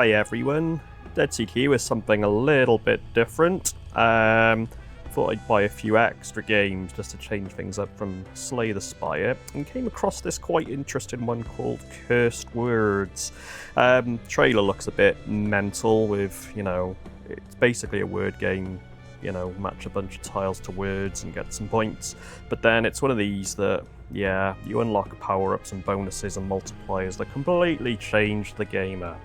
Hi everyone, Dead Seed here with something a little bit different. Thought I'd buy a few extra games just to change things up from Slay the Spire, and came across this quite interesting one called Cursed Words. Trailer looks a bit mental with, it's basically a word game, match a bunch of tiles to words and get some points. But then it's one of these that, you unlock power-ups and bonuses and multipliers that completely change the game up.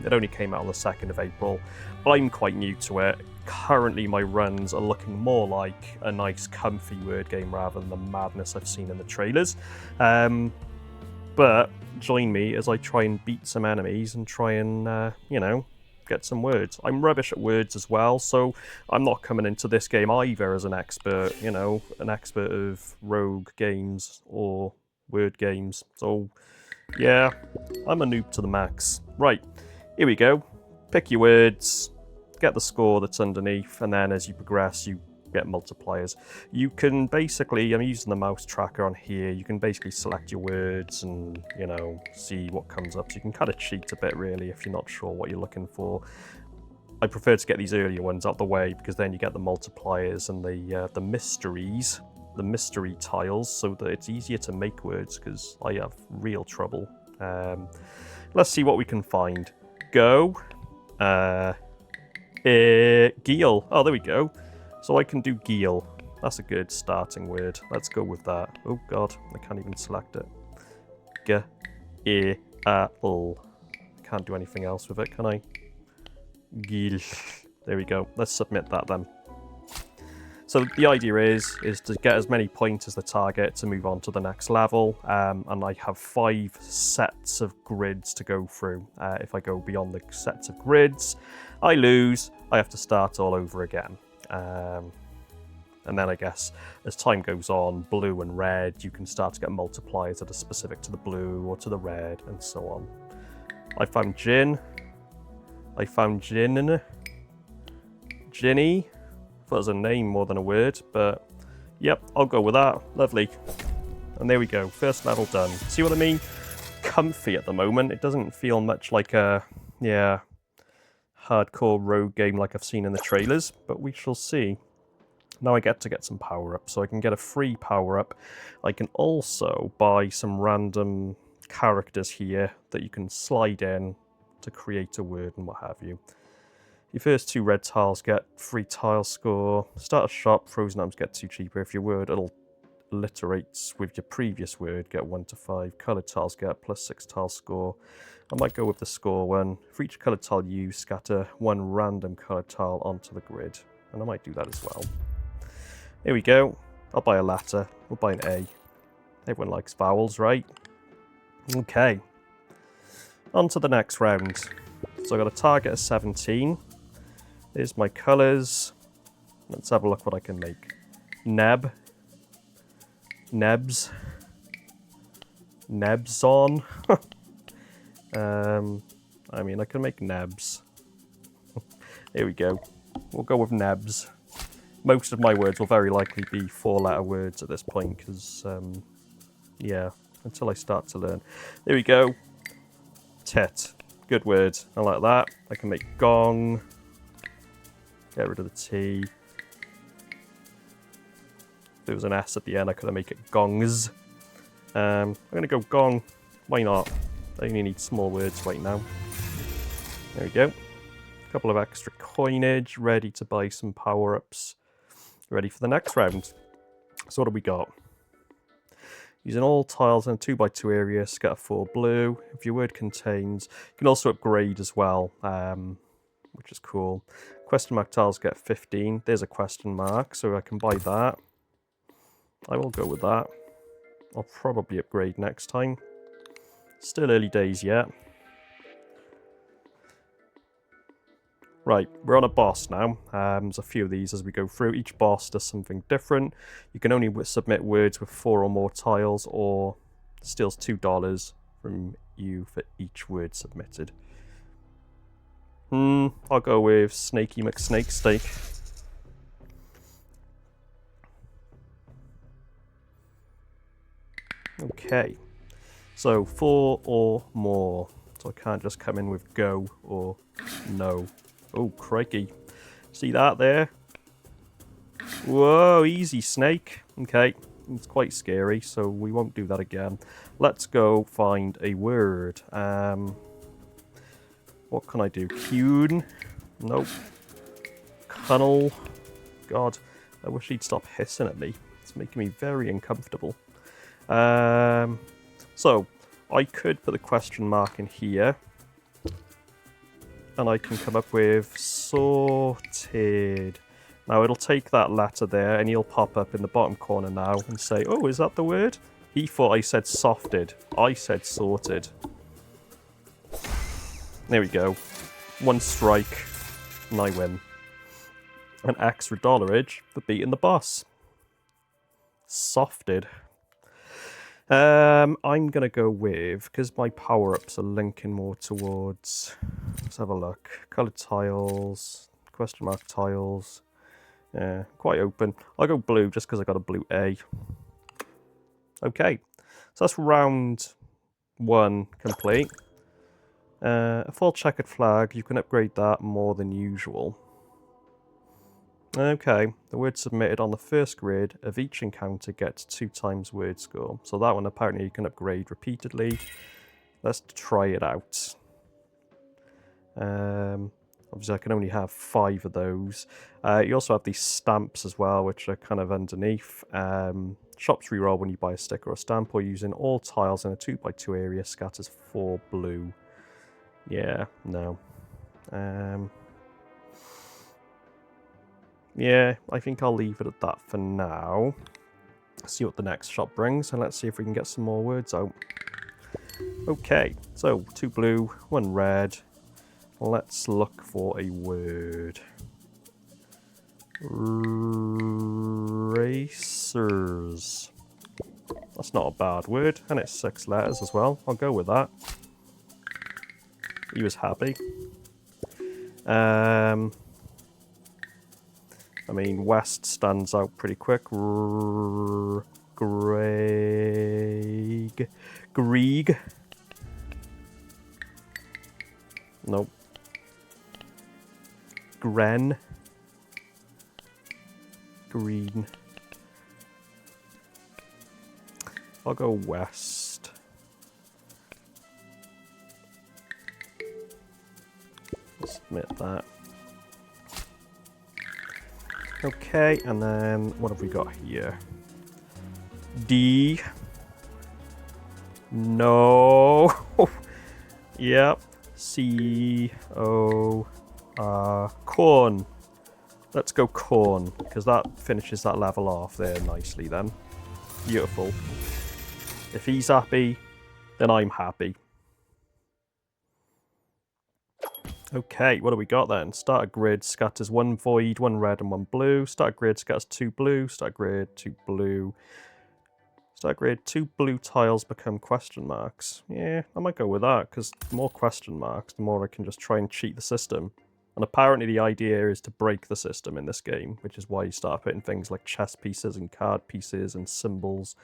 It only came out on the 2nd of April. I'm quite new to it. Currently my runs are looking more like a nice comfy word game rather than the madness I've seen in the trailers. But join me as I try and beat some enemies and try and, get some words. I'm rubbish at words as well, so I'm not coming into this game either as an expert, an expert of rogue games or word games. So, yeah, I'm a noob to the max. Right, here we go. Pick your words, get the score that's underneath, and then as you progress, you get multipliers. You can basically, I'm using the mouse tracker on here, you can basically select your words and, see what comes up. So you can kind of cheat a bit, really, if you're not sure what you're looking for. I prefer to get these earlier ones out the way, because then you get the multipliers and the mysteries, the mystery tiles, so that it's easier to make words, because I have real trouble. Let's see what we can find. Go. Geel. Oh, there we go. So I can do Geel. That's a good starting word. Let's go with that. Oh god, I can't even select it. G-E-A-L. Can't do anything else with it, can I? Geel. There we go. Let's submit that then. So the idea is to get as many points as the target to move on to the next level. And I have 5 sets of grids to go through. If I go beyond the sets of grids, I lose. I have to start all over again. And then I guess as time goes on, blue and red, you can start to get multipliers that are specific to the blue or to the red and so on. I found gin. I found gin. Ginny. I thought it was a name more than a word, but yep, I'll go with that. Lovely. And there we go. First level done. See what I mean? Comfy at the moment. It doesn't feel much like a, hardcore rogue game like I've seen in the trailers, but we shall see. Now I get to get some power-up, so I can get a free power-up. I can also buy some random characters here that you can slide in to create a word and what have you. Your first 2 red tiles get free tile score. Start a shop, frozen items get 2 cheaper. If your word alliterates with your previous word, get 1 to 5. Coloured tiles get +6 tile score. I might go with the score one. For each coloured tile used, scatter 1 random coloured tile onto the grid. And I might do that as well. Here we go. I'll buy a letter. We'll buy an A. Everyone likes vowels, right? Okay. On to the next round. So I've got a target of 17. There's my colours. Let's have a look what I can make. Neb. Nebs. Nebs on. I mean, I can make nebs. Here we go. We'll go with nebs. Most of my words will very likely be 4-letter words at this point, because, until I start to learn. There we go. Tit. Good word. I like that. I can make gong. Get rid of the T. If there was an S at the end, I could have made it gongs. I'm going to go gong. Why not? I only need small words right now. There we go. A couple of extra coinage, ready to buy some power-ups. Ready for the next round. So what do we got? Using all tiles in a 2x2 area, scatter 4 blue. If your word contains... You can also upgrade as well, which is cool. Question mark tiles get 15. There's a question mark, so I can buy that. I will go with that. I'll probably upgrade next time. Still early days yet. Right, we're on a boss now. There's a few of these as we go through. Each boss does something different. You can only submit words with 4 or more tiles, or steals $2 from you for each word submitted. I'll go with Snaky McSnake Steak. Okay, so 4 or more. So I can't just come in with go or no. Oh, crikey. See that there? Whoa, easy, snake. Okay, it's quite scary, so we won't do that again. Let's go find a word. What can I do? Cune? Nope. Cunnel? God, I wish he'd stop hissing at me. It's making me very uncomfortable. So, I could put the question mark in here. And I can come up with sorted. Now, it'll take that letter there, and he'll pop up in the bottom corner now and say, oh, is that the word? He thought I said softed. I said sorted. There we go. 1 strike, and I win. An extra dollarage for beating the boss. Softed. I'm going to go with, because my power-ups are linking more towards, let's have a look, coloured tiles, question mark tiles, yeah, quite open. I'll go blue just because I got a blue A. Okay, so that's round 1 complete. A full checkered flag, you can upgrade that more than usual. Okay, the word submitted on the first grid of each encounter gets 2 times word score. So that one apparently you can upgrade repeatedly. Let's try it out. Obviously I can only have 5 of those. You also have these stamps as well, which are kind of underneath. Shops reroll when you buy a stick or a stamp, or using all tiles in a 2x2 area scatters 4 blue. Yeah, no. Yeah, I think I'll leave it at that for now. See what the next shop brings, and let's see if we can get some more words out. Okay, so 2 blue, 1 red. Let's look for a word. Racers. That's not a bad word, and it's 6 letters as well. I'll go with that. He was happy. I mean, West stands out pretty quick. Grieg. Nope. Gren. Green. I'll go West. Let's admit that. Okay, and then what have we got here? D. No. Yep. C. O. Corn. Let's go corn, because that finishes that level off there nicely then. Beautiful. If he's happy, then I'm happy. Okay, what do we got then? Starter grid scatters 1 void, 1 red and 1 blue. Starter grid scatters 2 blue. Starter grid 2 blue. Starter grid 2 blue tiles become question marks. Yeah, I might go with that, because the more question marks, the more I can just try and cheat the system. And apparently the idea is to break the system in this game, which is why you start putting things like chess pieces and card pieces and symbols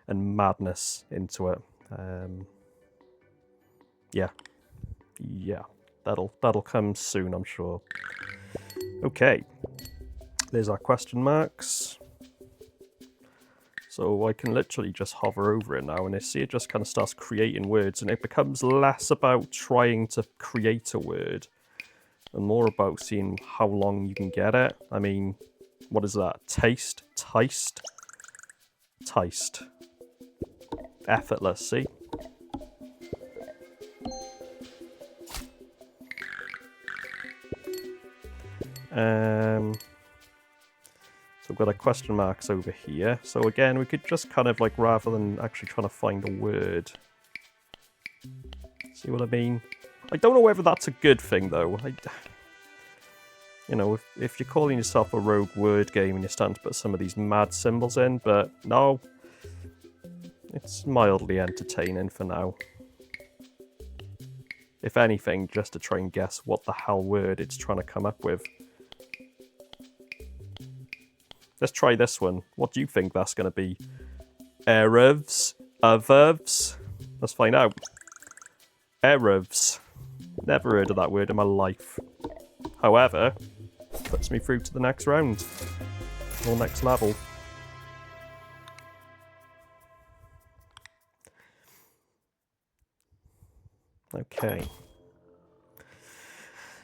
and madness into it. Yeah. That'll come soon, I'm sure. Okay. There's our question marks. So I can literally just hover over it now, and I see it just kind of starts creating words, and it becomes less about trying to create a word and more about seeing how long you can get it. I mean, what is that? Taste? Ticed? Ticed. Effortless, see? So we've got our question marks over here. So again, we could just kind of like, rather than actually trying to find a word. See what I mean? I don't know whether that's a good thing though. You know, if you're calling yourself a rogue word game and you're starting to put some of these mad symbols in, but no. It's mildly entertaining for now. If anything, just to try and guess what the hell word it's trying to come up with. Let's try this one. What do you think that's going to be? Erevs? Avevs? Let's find out. Erevs. Never heard of that word in my life. However, puts me through to the next round. Or next level. Okay.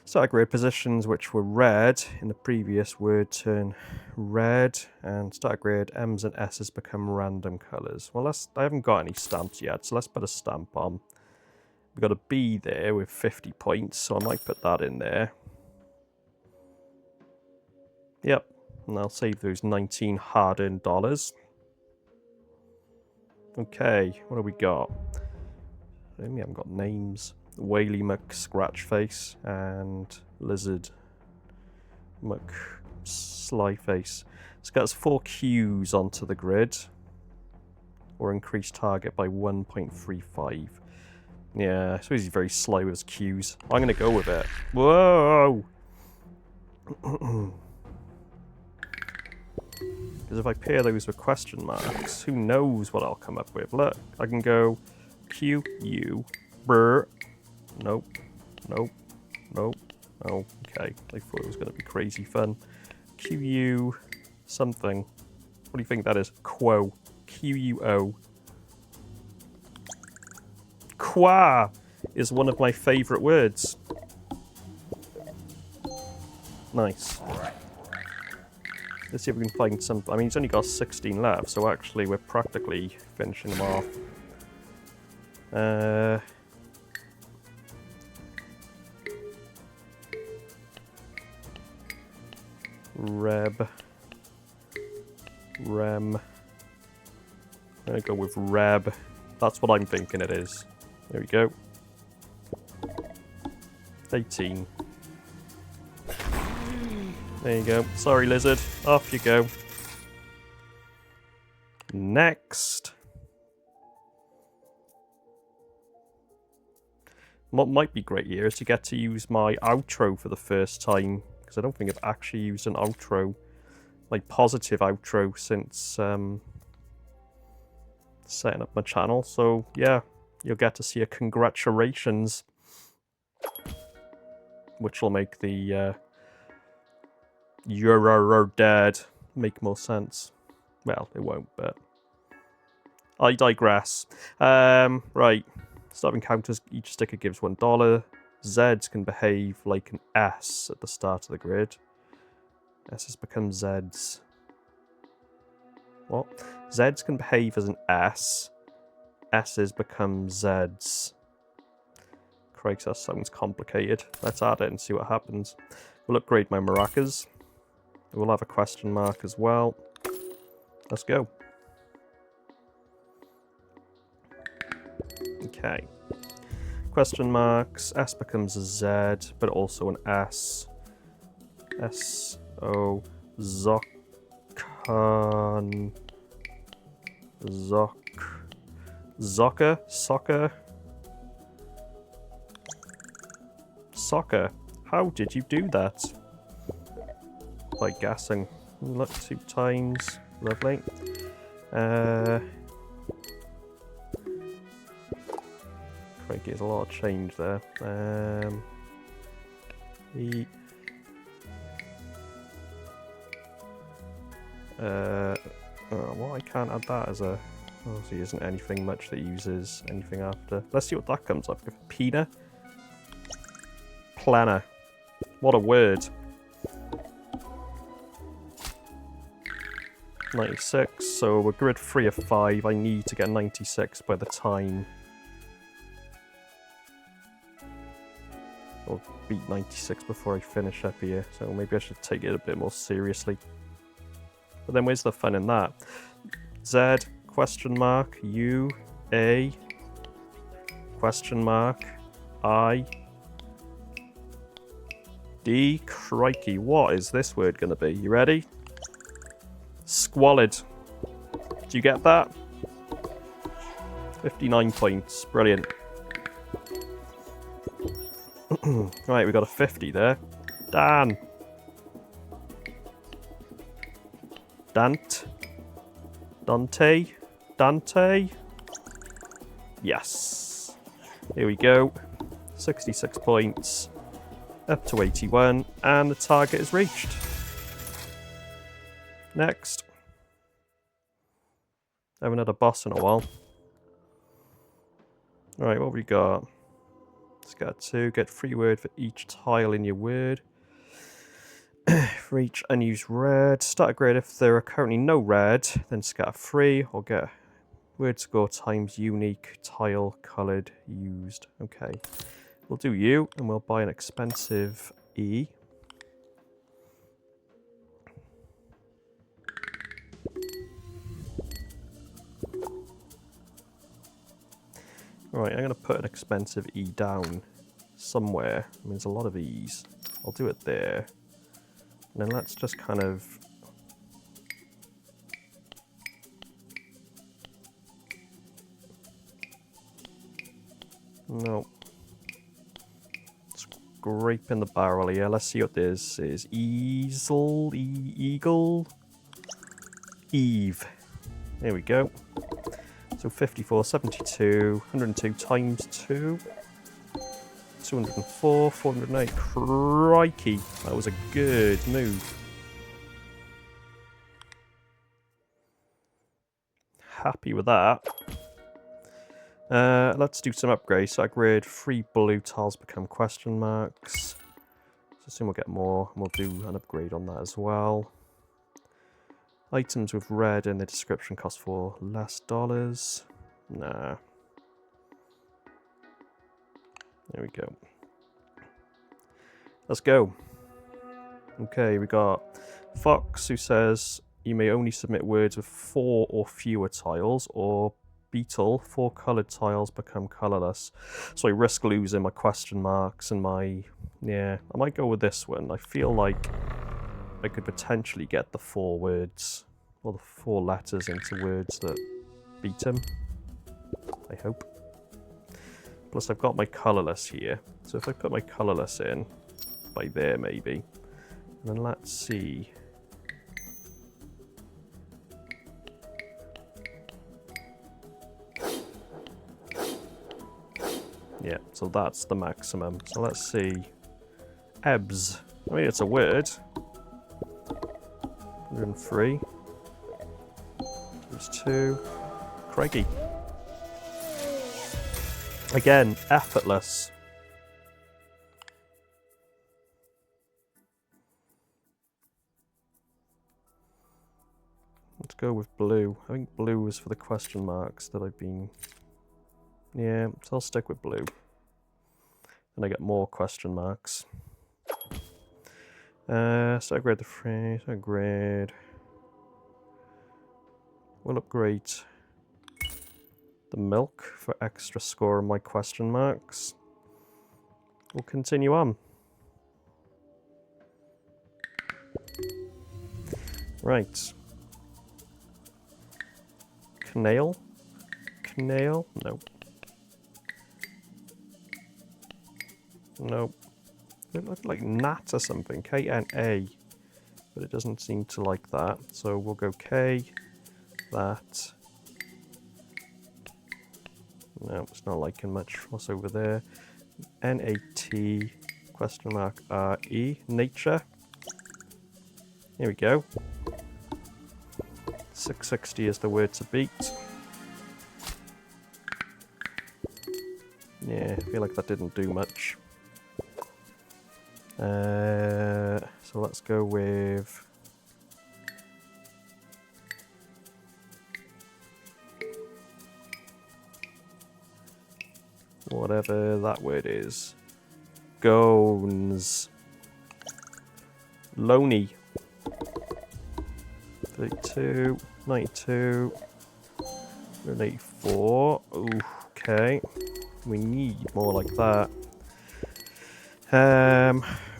Start grid positions which were red in the previous word turn red, and start grid M's and S's become random colours. Well, I haven't got any stamps yet, so let's put a stamp on. We've got a B there with 50 points, so I might put that in there. Yep, and I'll save those 19 hard-earned dollars. Okay, what have we got? We haven't got names. Whaley Muck Scratchface and Lizard Muck Slyface. It's got us 4 Qs onto the grid. Or increase target by 1.35. Yeah, I suppose he's very slow with his Qs. I'm going to go with it. Whoa! Because if I pair those with question marks, who knows what I'll come up with. Look, I can go Q, U, brr. Nope. Nope. Nope. Oh, okay. I thought it was going to be crazy fun. QU something. What do you think that is? Quo. QUO. Qua is one of my favourite words. Nice. Let's see if we can find some. I mean, he's only got 16 left, so actually we're practically finishing him off. Rem. I'm gonna go with Reb. That's what I'm thinking it is. There we go. 18. There you go. Sorry, lizard. Off you go. Next. What might be great here is to get to use my outro for the first time, because I don't think I've actually used an outro, like positive outro, since setting up my channel. So yeah, you'll get to see a congratulations, which will make the you're dead make more sense. Well, it won't, but I digress. Right. Start encounters, each sticker gives $1. Zs can behave like an S at the start of the grid. S's become Zs. What? Zs can behave as an S. S's become Zs. Christ, that sounds complicated. Let's add it and see what happens. We'll upgrade my maracas. We'll have a question mark as well. Let's go. Okay. Question marks. S becomes a Z, but also an S. S-O. Zoccan. Zocker? Soccer? Soccer. How did you do that? By guessing. Look, 2 times. Lovely. Crikey, there's a lot of change there. Well, I can't add that as a... Obviously, isn't anything much that uses anything after. Let's see what that comes up with. Pina. Planner. What a word. 96, so we're grid 3 of 5. I need to get 96 by the time... I'll beat 96 before I finish up here, so maybe I should take it a bit more seriously. But then where's the fun in that? Z, question mark, U, A, question mark, I, D, crikey, what is this word going to be? You ready? Squalid. Do you get that? 59 points. Brilliant. Right, we got a 50 there. Dan. Dante. Yes. Here we go. 66 points, up to 81, and the target is reached. Next. Haven't had a boss in a while. Alright, what have we got? Let's get 2. Get free word for each tile in your word. For each unused red. Start a grade if there are currently no red, then scatter 3, or get word score times unique tile coloured used. Okay. We'll do U, and we'll buy an expensive E. Right, I'm going to put an expensive E down somewhere. I mean, there's a lot of E's. I'll do it there. And then let's just kind of... No. Scraping the barrel here. Let's see what this is. Easel, eagle, Eve. There we go. So 54, 72, 102 times 2. 204, 408. Crikey. That was a good move. Happy with that. Let's do some upgrades. So upgrade 3 blue tiles become question marks. So soon we'll get more. And we'll do an upgrade on that as well. Items with red in the description cost 4 less dollars. Nah. There we go. Let's go. Okay, we got Fox, who says you may only submit words with 4 or fewer tiles, or Beetle, 4 coloured tiles become colourless. So I risk losing my question marks and my... Yeah, I might go with this one. I feel like I could potentially get the 4 words, or the 4 letters into words that beat him. I hope. Plus I've got my colourless here. So if I put my colourless in, by there maybe. And then let's see. Yeah, so that's the maximum. So let's see. Ebbs. I mean, it's a word. 103. There's 2. Crikey. Again, effortless. Let's go with blue. I think blue was for the question marks that I've been... Yeah, so I'll stick with blue. And I get more question marks. So upgrade the phrase, upgrade. We'll upgrade the milk for extra score on my question marks. We'll continue on. Right. Knail? Knail? Nope. Nope. It looked like Nat or something. K-N-A. But it doesn't seem to like that. So we'll go K. That. No, it's not liking much. What's over there? N-A-T question mark R-E. Nature. Here we go. 660 is the word to beat. Yeah, I feel like that didn't do much. So let's go with... whatever that word is. Gones. Loney. 32, 92, 184. Okay. We need more like that.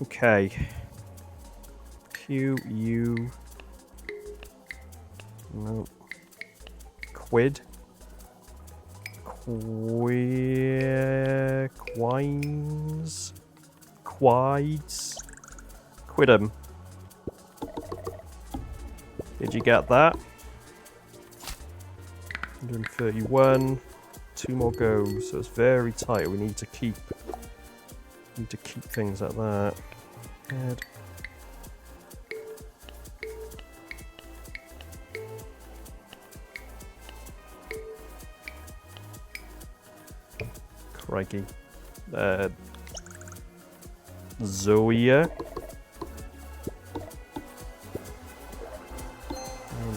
Okay. Q, U. No. Quid. Quines. Quides. Quidum. Did you get that? 131. 2 more goes, so it's very tight. We need to keep Need to keep things at that. Head. Crikey. Zoya.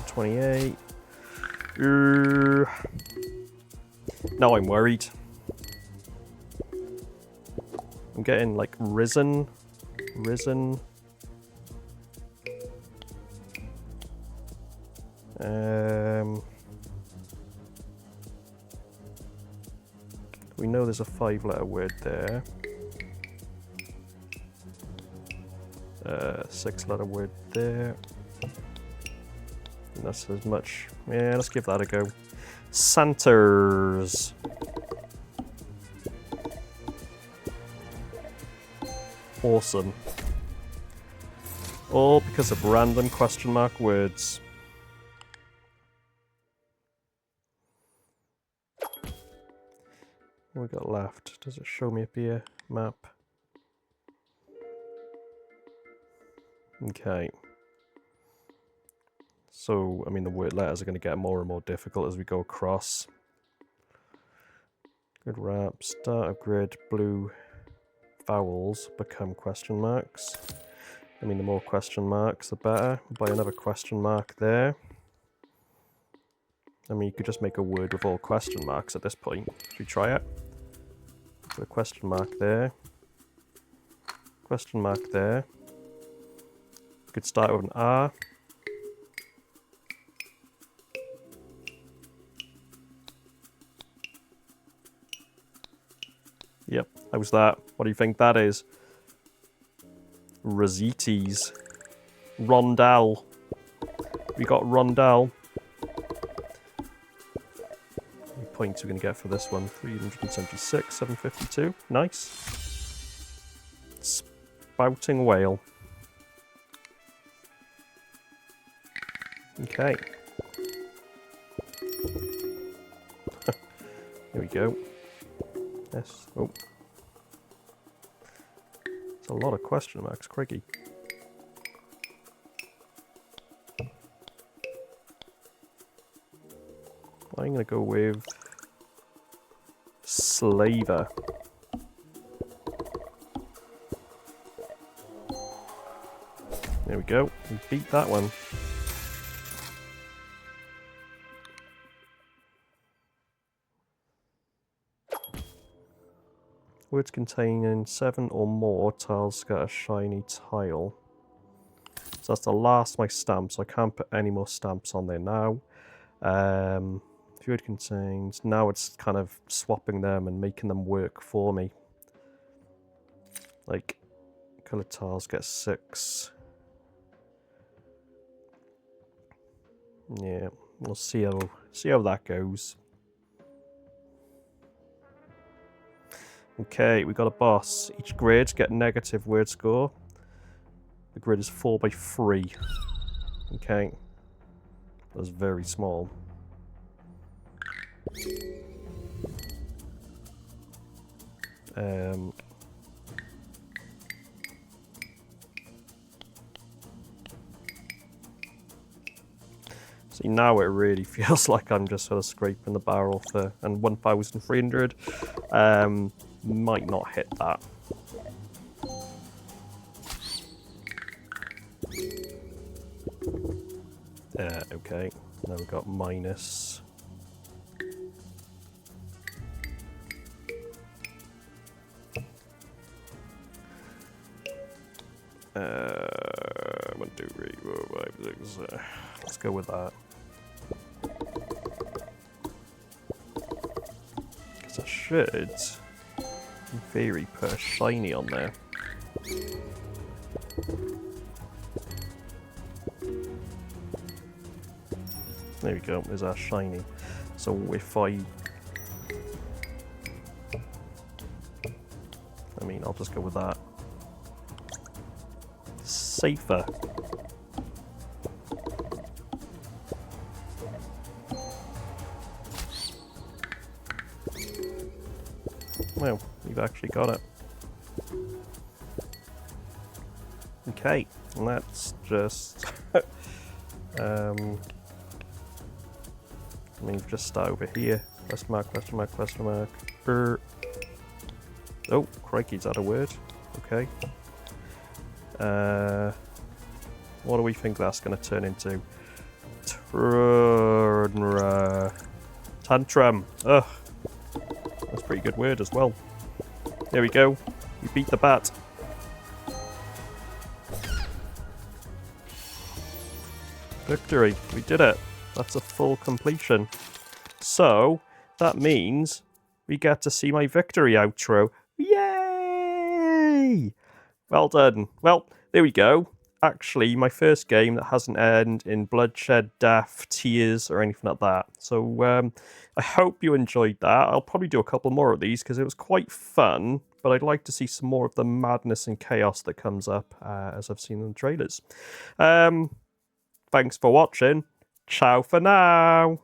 28. Now I'm worried. I'm getting like risen. We know there's a 5-letter word there. 6-letter word there. And that's as much. Yeah, let's give that a go. Santers. Awesome. All because of random question mark words. What we got left? Does it show me up here? Map. Okay. So, I mean, the word letters are going to get more and more difficult as we go across. Good wrap. Start of grid. Blue vowels become question marks. I mean, the more question marks, the better. We'll buy another question mark there. I mean, you could just make a word with all question marks at this point. Should we try it? Put a question mark there. Question mark there. You could start with an R. Yep, how's that? What do you think that is? Rosites. Rondell. We got Rondell. How many points are we going to get for this one? 376, 752. Nice. Spouting whale. Okay. Here we go. Yes. Oh. It's a lot of question marks, crikey. I'm going to go with slaver. There we go. We beat that one. Words containing 7 or more tiles get a shiny tile. So that's the last of my stamps, so I can't put any more stamps on there now. If word contains... Now it's kind of swapping them and making them work for me. Like, coloured tiles get 6. Yeah, we'll see how that goes. Okay, we got a boss. Each grid get negative word score. The grid is 4 by 3. Okay. That's very small. See, now it really feels like I'm just sort of scraping the barrel for... And 1,300. Might not hit that. Okay. Now we've got minus. Let's go with that. Because I should, in theory, put a shiny on there. There we go, there's our shiny. So if I mean, I'll just go with that. Safer. Well, we've actually got it. Okay, let's just move just start over here. Question mark, question mark, question mark. Oh, crikey, is that a word? Okay. What do we think that's going to turn into? Tantrum. Ugh. That's a pretty good word as well. There we go. We beat the bat. Victory. We did it. That's a full completion. So, that means we get to see my victory outro. Yay! Well done. Well, there we go. Actually, my first game that hasn't ended in bloodshed, death, tears, or anything like that. So, I hope you enjoyed that. I'll probably do a couple more of these because it was quite fun, but I'd like to see some more of the madness and chaos that comes up as I've seen in the trailers. Thanks for watching. Ciao for now.